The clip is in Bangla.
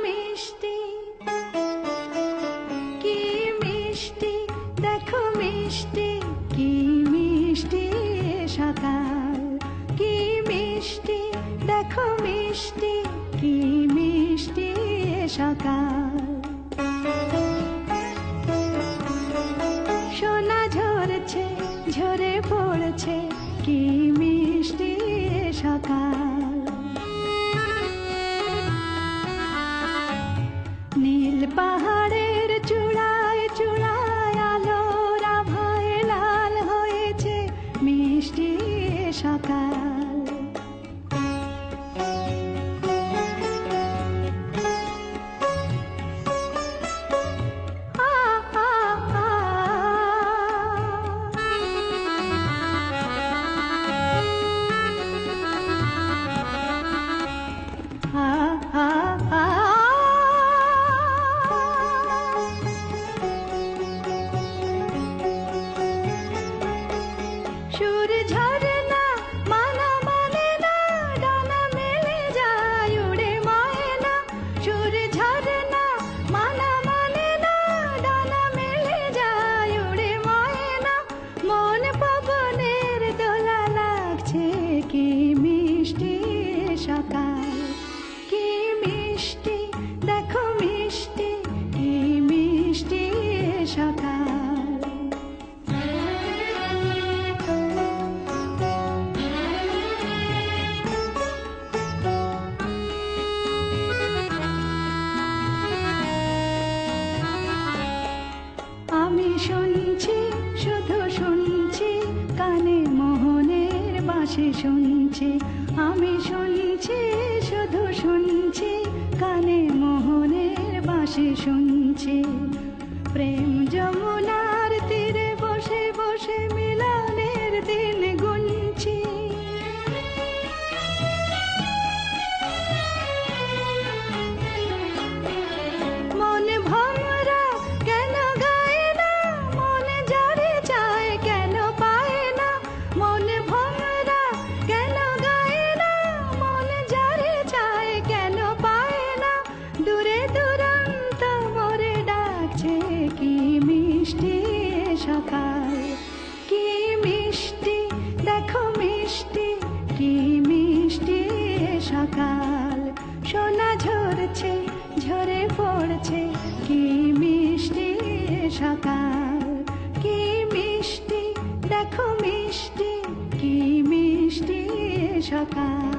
মিষ্টি, কি মিষ্টি, দেখো মিষ্টি, কি মিষ্টি সকাল। কি মিষ্টি, দেখো মিষ্টি, কি মিষ্টি সকাল। সোনা ঝরছে, ঝরে পড়ছে, কি মিষ্টি সকাল। নীল পাহাড়ের চূড়ায় চূড়ায় আলোর আভায় লাল হয়েছে মিষ্টি সকাল। সুর ঝরনা মানা মানে না, ডানা মেলে যায় উড়ে ময়না। সুর ঝরনা মানা মানে না, ডানা মেলে যায় উড়ে ময়না। মন পবনের দোলা লাগছে, কি মিষ্টি সকাল। কি মিষ্টি, দেখো মিষ্টি, কি মিষ্টি সকাল। আমি শুনছি, শুধু শুনছি, কানে মোহনের বাঁশি শুনছি। আমি শুনছি, শুধু শুনছি, কানে মোহনের বাঁশি শুনছি। প্রেম যমুনার তীরে বসে বসে মিলনের দিন গুনছি। মন ভমরা কেন গায় না, মনে যারে চায় কেন পায় না। মন ভমরা কেন গায় না, মনে যারে চায় কেন পায় না। দূরে দূরান্ত মোরে ডাকছে, কি মিষ্টি সকাল। কি মিষ্টি, দেখো মিষ্টি, কি মিষ্টি সকাল। সোনা ঝরছে, ঝরে পড়ছে, কি মিষ্টি সকাল। কি মিষ্টি, দেখো মিষ্টি, কি মিষ্টি সকাল।